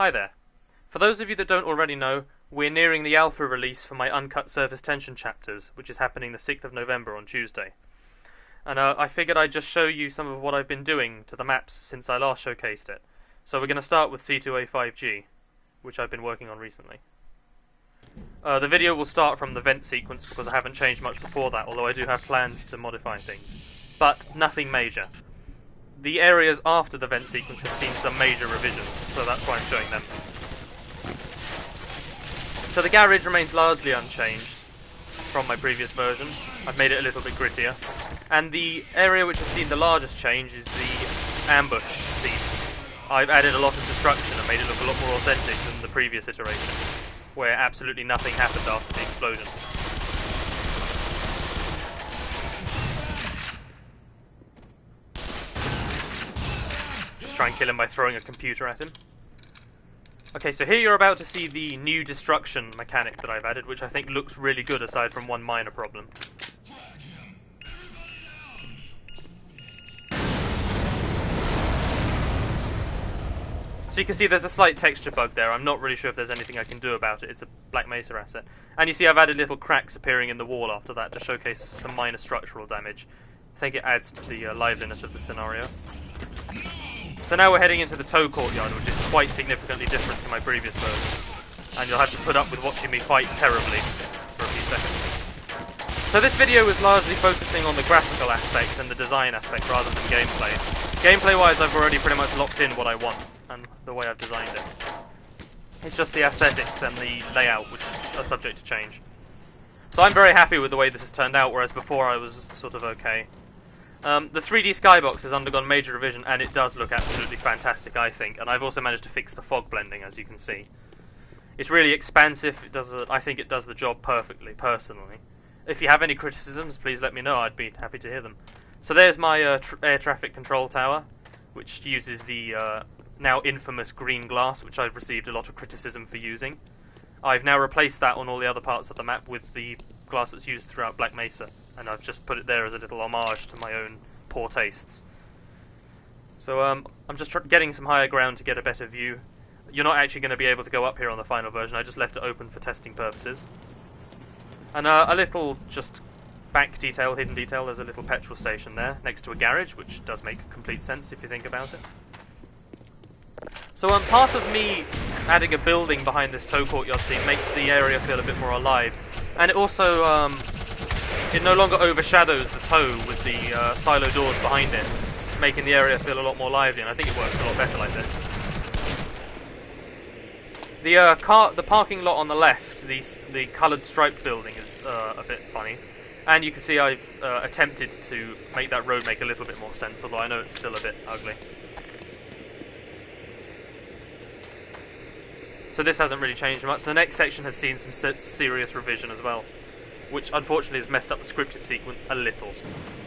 Hi there. For those of you that don't already know, we're nearing the alpha release for my uncut surface tension chapters, which is happening the 6th of November on Tuesday. And I figured I'd just show you some of what I've been doing to the maps since I last showcased it. So we're going to start with C2A5G, which I've been working on recently. The video will start from the vent sequence because I haven't changed much before that, although I do have plans to modify things. But nothing major. The areas after the vent sequence have seen some major revisions, so that's why I'm showing them. So the garage remains largely unchanged from my previous version. I've made it a little bit grittier. And the area which has seen the largest change is the ambush scene. I've added a lot of destruction and made it look a lot more authentic than the previous iteration, where absolutely nothing happened after the explosion. Just try and kill him by throwing a computer at him. Okay, so here you're about to see the new destruction mechanic that I've added, which I think looks really good aside from one minor problem. So you can see there's a slight texture bug there. I'm not really sure if there's anything I can do about it. It's a Black Mesa asset. And you see I've added little cracks appearing in the wall after that to showcase some minor structural damage. I think it adds to the liveliness of the scenario. So now we're heading into the tow courtyard, which is quite significantly different to my previous version. And you'll have to put up with watching me fight terribly for a few seconds. So this video is largely focusing on the graphical aspect and the design aspect rather than gameplay. Gameplay-wise, I've already pretty much locked in what I want and the way I've designed it. It's just the aesthetics and the layout which are subject to change. So I'm very happy with the way this has turned out, whereas before I was sort of okay. The 3D skybox has undergone major revision and it does look absolutely fantastic, I think. And I've also managed to fix the fog blending, as you can see. It's really expansive. I think it does the job perfectly, personally. If you have any criticisms, please let me know. I'd be happy to hear them. So there's my air traffic control tower, which uses the now infamous green glass, which I've received a lot of criticism for using. I've now replaced that on all the other parts of the map with the glass that's used throughout Black Mesa, and I've just put it there as a little homage to my own poor tastes. So I'm just getting some higher ground to get a better view. You're not actually going to be able to go up here on the final version. I just left it open for testing purposes. And a little just back detail, hidden detail, there's a little petrol station there next to a garage, which does make complete sense if you think about it. So part of me adding a building behind this tow courtyard scene makes the area feel a bit more alive. And it also, it no longer overshadows the tow with the silo doors behind it, making the area feel a lot more lively, and I think it works a lot better like this. The parking lot on the left, the coloured striped building is a bit funny. And you can see I've attempted to make that road make a little bit more sense, although I know it's still a bit ugly. So this hasn't really changed much. The next section has seen some serious revision as well, which unfortunately has messed up the scripted sequence a little.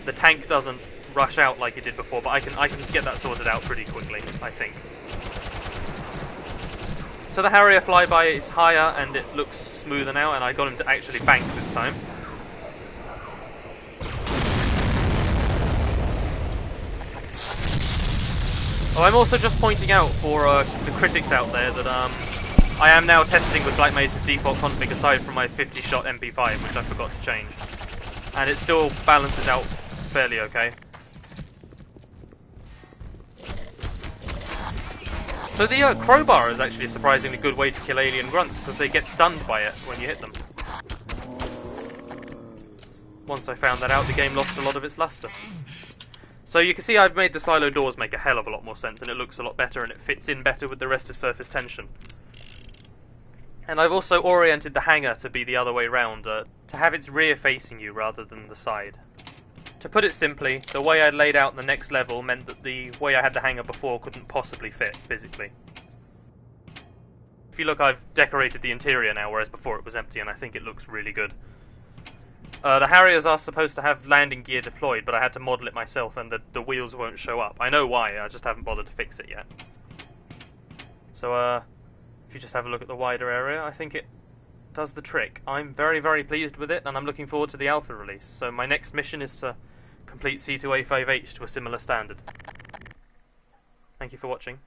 The tank doesn't rush out like it did before, but I can get that sorted out pretty quickly, I think. So the Harrier flyby is higher and it looks smoother now, and I got him to actually bank this time. Oh, I'm also just pointing out for the critics out there that I am now testing with Black Mesa's default config aside from my 50-shot MP5, which I forgot to change. And it still balances out fairly okay. So the crowbar is actually a surprisingly good way to kill alien grunts, because they get stunned by it when you hit them. Once I found that out, the game lost a lot of its luster. So you can see I've made the silo doors make a hell of a lot more sense, and it looks a lot better, and it fits in better with the rest of surface tension. And I've also oriented the hangar to be the other way round, to have its rear facing you rather than the side. To put it simply, the way I laid out the next level meant that the way I had the hangar before couldn't possibly fit physically. If you look, I've decorated the interior now, whereas before it was empty, and I think it looks really good. The Harriers are supposed to have landing gear deployed, but I had to model it myself, and the wheels won't show up. I know why, I just haven't bothered to fix it yet. So, if you just have a look at the wider area, I think it does the trick. I'm very, very pleased with it, and I'm looking forward to the alpha release. So my next mission is to complete C2A5H to a similar standard. Thank you for watching.